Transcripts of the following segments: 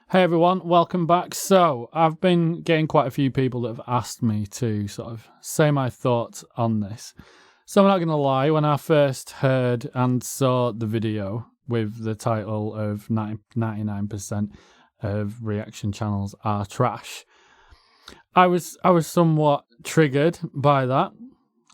Hey everyone, welcome back. So, I've been getting quite a few people that have asked me to sort of say my thoughts on this. So I'm not going to lie, when I first heard and saw the video with the title of 99% of reaction channels are trash, I was somewhat triggered by that.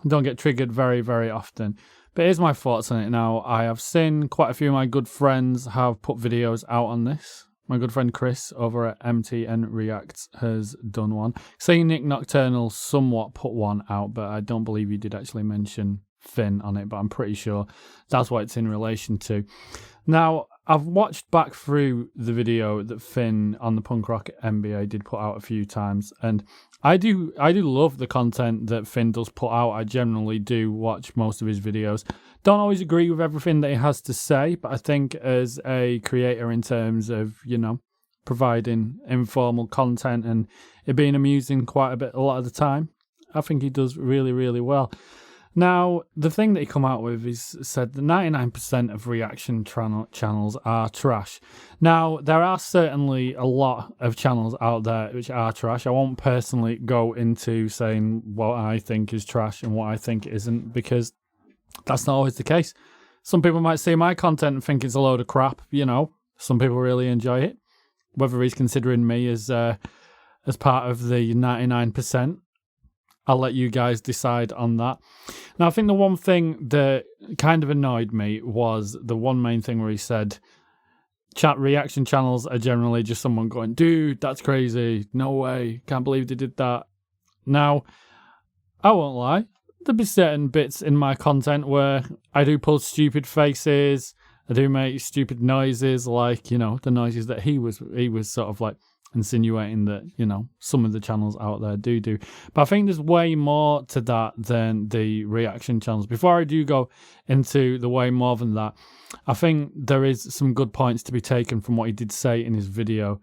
I don't get triggered very, very often. But here's my thoughts on it now. I have seen quite a few of my good friends have put videos out on this. My good friend Chris over at MBAS Reacts has done one. Saying Nick Nocturnal somewhat put one out, but I don't believe he did actually mention Finn on it, but I'm pretty sure that's what it's in relation to. Now, I've watched back through the video that Finn on the Punk Rock MBA did put out a few times, and I do love the content that Finn does put out. I generally do watch most of his videos. Don't always agree with everything that he has to say, but I think as a creator in terms of, providing informal content and it being amusing quite a lot of the time, I think he does really, really well. Now, the thing that he come out with is said that 99% of reaction channels are trash. Now, there are certainly a lot of channels out there which are trash. I won't personally go into saying what I think is trash and what I think isn't, because that's not always the case. Some people might see my content and think it's a load of crap, Some people really enjoy it. Whether he's considering me as part of the 99%, I'll let you guys decide on that. Now, I think the one thing that kind of annoyed me was the one main thing where he said reaction channels are generally just someone going, dude, that's crazy. No way. Can't believe they did that. Now, I won't lie. There'll be certain bits in my content where I do pull stupid faces. I do make stupid noises, like, the noises that he was sort of like insinuating that, some of the channels out there do. But I think there's way more to that than the reaction channels. Before I do go into the way more than that, I think there is some good points to be taken from what he did say in his video.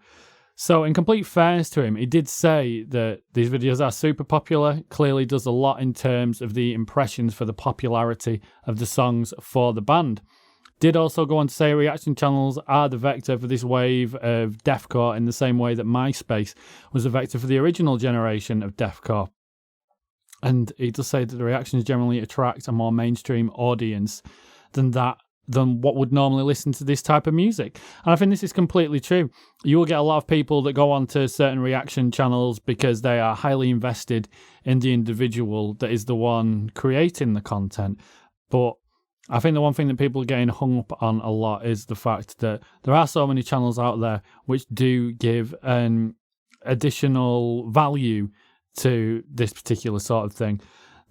So in complete fairness to him, he did say that these videos are super popular, clearly does a lot in terms of the impressions for the popularity of the songs for the band. Did also go on to say reaction channels are the vector for this wave of deathcore in the same way that MySpace was a vector for the original generation of deathcore. And he does say that the reactions generally attract a more mainstream audience than what would normally listen to this type of music. And I think this is completely true. You will get a lot of people that go on to certain reaction channels because they are highly invested in the individual that is the one creating the content. But I think the one thing that people are getting hung up on a lot is the fact that there are so many channels out there which do give an additional value to this particular sort of thing.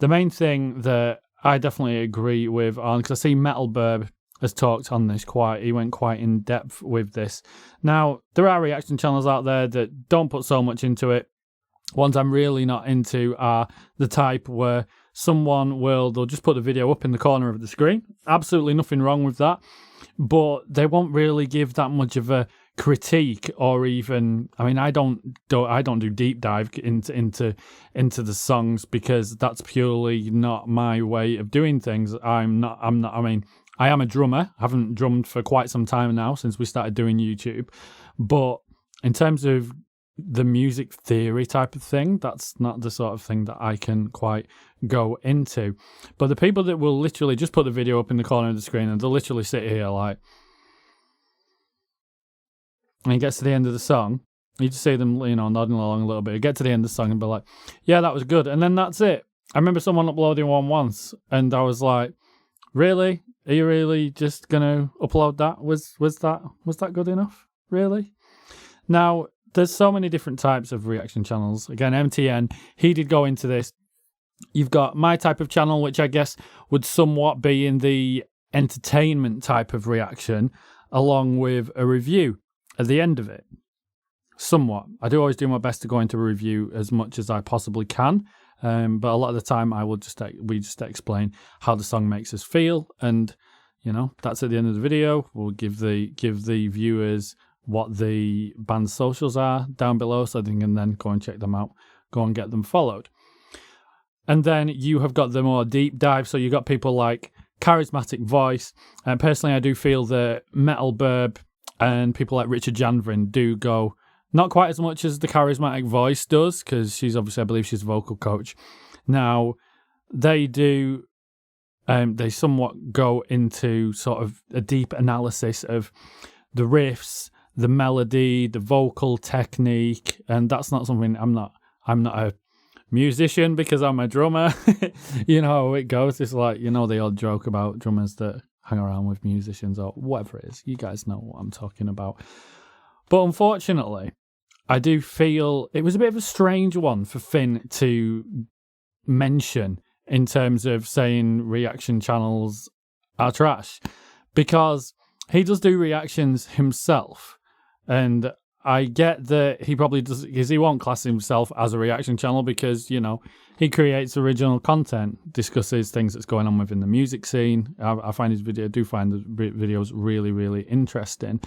The main thing that I definitely agree with on, because I see Metal Burb has talked on this he went quite in depth with this. Now, there are reaction channels out there that don't put so much into it. Ones I'm really not into are the type where they'll just put the video up in the corner of the screen. Absolutely nothing wrong with that. But they won't really give that much of a critique, or even, I don't do deep dive into the songs, because that's purely not my way of doing things. I am a drummer. I haven't drummed for quite some time now, since we started doing YouTube. But in terms of the music theory type of thing, that's not the sort of thing that I can quite go into. But the people that will literally just put the video up in the corner of the screen and they'll literally sit here like, and it gets to the end of the song, you just see them, nodding along a little bit. You get to the end of the song and be like, yeah, that was good. And then that's it. I remember someone uploading one once and I was like, really? Are you really just going to upload that? Was that good enough? Really? Now, there's so many different types of reaction channels. Again, MTN, he did go into this. You've got my type of channel, which I guess would somewhat be in the entertainment type of reaction, along with a review at the end of it. Somewhat. I do always do my best to go into a review as much as I possibly can. But a lot of the time we just explain how the song makes us feel. And, that's at the end of the video. We'll give the viewers what the band's socials are down below, so they can then go and check them out, go and get them followed. And then you have got the more deep dive, so you've got people like Charismatic Voice. Personally, I do feel that Metal Burb and people like Richard Janvrin do go, not quite as much as the charismatic voice does, because she's obviously, I believe she's a vocal coach. Now, they do, they somewhat go into sort of a deep analysis of the riffs, the melody, the vocal technique, and that's not something I'm not a musician because I'm a drummer. You know how it goes. It's like, you know, the old joke about drummers that hang around with musicians or whatever it is. You guys know what I'm talking about. But unfortunately, I do feel it was a bit of a strange one for Finn to mention in terms of saying reaction channels are trash, because he does do reactions himself, and I get that he probably does, because he won't class himself as a reaction channel because, you know, he creates original content, discusses things that's going on within the music scene. I find his find the videos really, really interesting.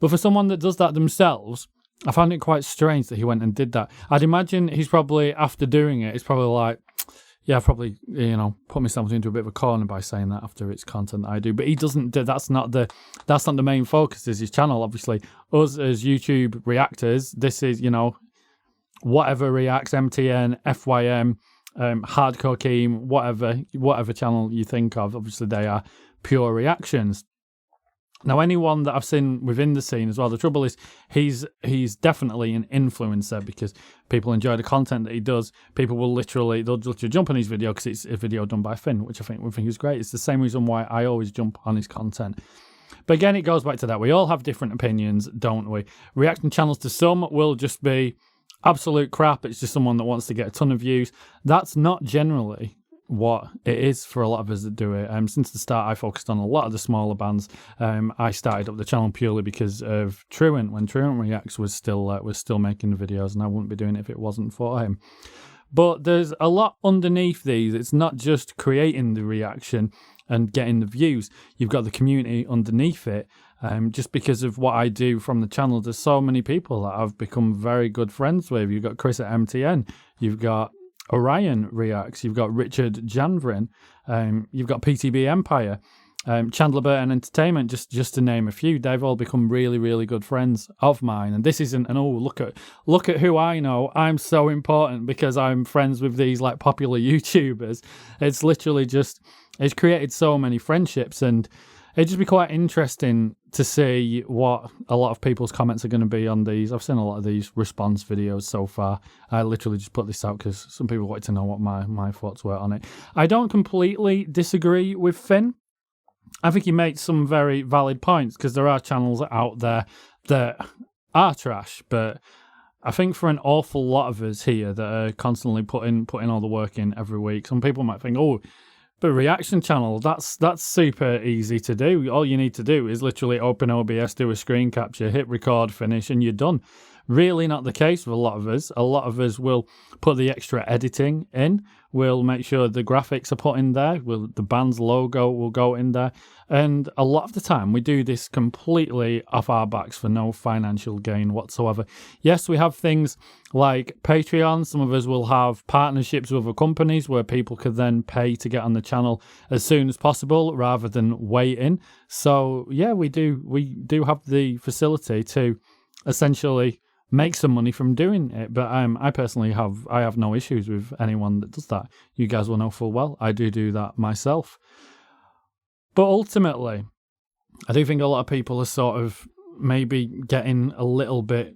But for someone that does that themselves, I found it quite strange that he went and did that. I'd imagine he's probably, after doing it, he's probably like, yeah, I've probably, you know, put myself into a bit of a corner by saying that after it's content that I do. But he doesn't do, that's not the main focus is his channel. Obviously, us as YouTube reactors, this is, you know, whatever reacts, MTN, FYM, Hardcore Keem, whatever channel you think of, obviously they are pure reactions. Now, anyone that I've seen within the scene as well, the trouble is he's definitely an influencer because people enjoy the content that he does. People will they'll jump on his video because it's a video done by Finn, which I think is great. It's the same reason why I always jump on his content. But again, it goes back to that. We all have different opinions, don't we? Reaction channels to some will just be absolute crap. It's just someone that wants to get a ton of views. That's not generally what it is for a lot of us that do it. Since the start, I focused on a lot of the smaller bands. I started up the channel purely because of Truant, when Truant Reacts was still making the videos, and I wouldn't be doing it if it wasn't for him. But there's a lot underneath these. It's not just creating the reaction and getting the views. You've got the community underneath it. Just because of what I do from the channel, there's so many people that I've become very good friends with. You've got Chris at MTN. You've got Orion Reacts, you've got Richard Janvrin, you've got PTB Empire, Chandler Burton Entertainment, just to name a few. They've all become really, really good friends of mine. And this isn't an, oh, look at who I know. I'm so important because I'm friends with these like popular YouTubers. It's literally just, it's created so many friendships, and it'd just be quite interesting to see what a lot of people's comments are going to be on these. I've seen a lot of these response videos so far. I literally just put this out because some people wanted to know what my thoughts were on it. I don't completely disagree with Finn. I think he made some very valid points because there are channels out there that are trash, but I think for an awful lot of us here that are constantly putting all the work in every week, some people might think, oh, but reaction channel, that's super easy to do. All you need to do is literally open OBS, do a screen capture, hit record, finish, and you're done. Really not the case with a lot of us. A lot of us will put the extra editing in. We'll make sure the graphics are put in there. The band's logo will go in there. And a lot of the time, we do this completely off our backs for no financial gain whatsoever. Yes, we have things like Patreon. Some of us will have partnerships with other companies where people could then pay to get on the channel as soon as possible rather than waiting. So, yeah, we do have the facility to essentially make some money from doing it. But I personally have no issues with anyone that does that. You guys will know full well I do that myself. But ultimately, I do think a lot of people are sort of maybe getting a little bit,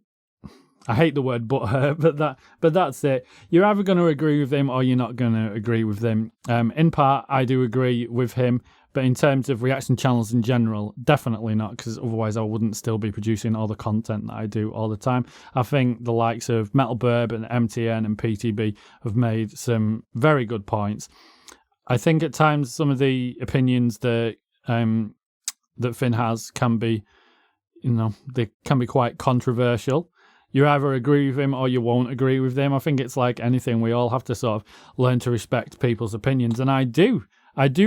I hate the word butthurt, but that's it. You're either going to agree with him or you're not going to agree with him. In part, I do agree with him. But in terms of reaction channels in general, definitely not, because otherwise I wouldn't still be producing all the content that I do all the time. I think the likes of Metal Burb and MTN and PTB have made some very good points. I think at times some of the opinions that Finn has can be, they can be quite controversial. You either agree with him or you won't agree with them. I think it's like anything. We all have to sort of learn to respect people's opinions, and I do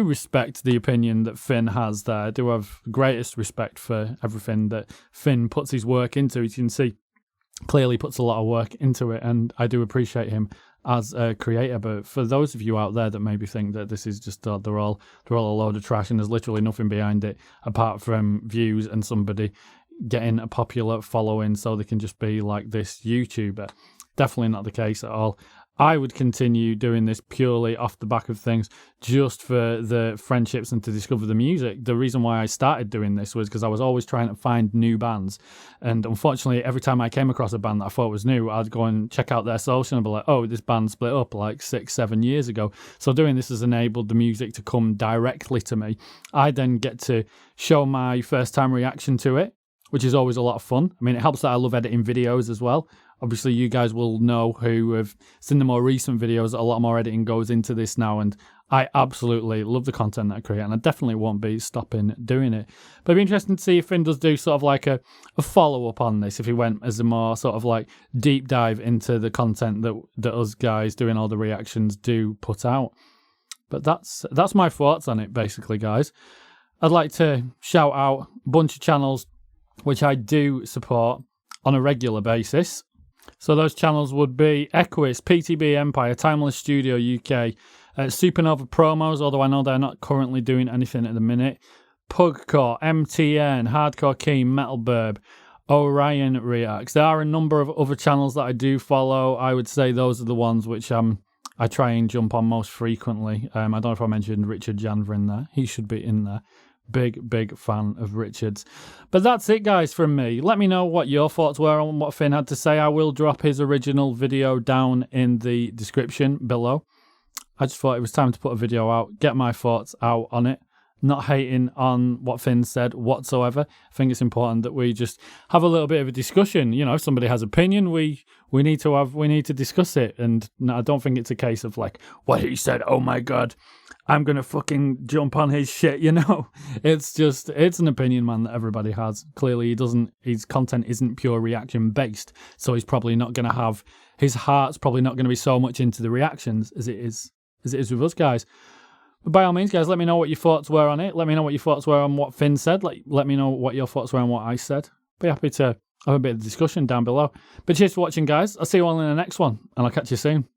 respect the opinion that Finn has there. I do have the greatest respect for everything that Finn puts his work into. As you can see, clearly puts a lot of work into it, and I do appreciate him as a creator. But for those of you out there that maybe think that this is just they're all a load of trash and there's literally nothing behind it apart from views and somebody getting a popular following so they can just be like this YouTuber. Definitely not the case at all. I would continue doing this purely off the back of things, just for the friendships and to discover the music. The reason why I started doing this was because I was always trying to find new bands. And unfortunately, every time I came across a band that I thought was new, I'd go and check out their social and be like, oh, this band split up like 6-7 years ago. So doing this has enabled the music to come directly to me. I then get to show my first time reaction to it, which is always a lot of fun. I mean, it helps that I love editing videos as well. Obviously, you guys will know who have seen the more recent videos. A lot more editing goes into this now, and I absolutely love the content that I create, and I definitely won't be stopping doing it. But it'd be interesting to see if Finn does do sort of like a follow-up on this, if he went as a more sort of like deep dive into the content that us guys doing all the reactions do put out. But that's my thoughts on it, basically, guys. I'd like to shout out a bunch of channels which I do support on a regular basis. So those channels would be Equus, PTB Empire, Timeless Studio UK, Supernova Promos, although I know they're not currently doing anything at the minute, Pugcore, MTN, Hardcore Keen, Metal Burb, Orion Reacts. There are a number of other channels that I do follow. I would say those are the ones which I try and jump on most frequently. I don't know if I mentioned Richard Janver in there. He should be in there. Big fan of Richard's. But that's it, guys, from me. Let me know what your thoughts were on what Finn had to say. I will drop his original video down in the description below. I just thought it was time to put a video out, get my thoughts out on it. Not hating on what Finn said whatsoever. I think it's important that we just have a little bit of a discussion. You know, if somebody has opinion, we need to discuss it. And no, I don't think it's a case of like, what he said, oh my God, I'm going to fucking jump on his shit, you know. It's an opinion, man, that everybody has. Clearly, his content isn't pure reaction based. So he's probably not going to have, his heart's probably not going to be so much into the reactions as it is with us guys. But by all means, guys, let me know what your thoughts were on it. Let me know what your thoughts were on what Finn said. Let me know what your thoughts were on what I said. Be happy to have a bit of discussion down below. But cheers for watching, guys. I'll see you all in the next one, and I'll catch you soon.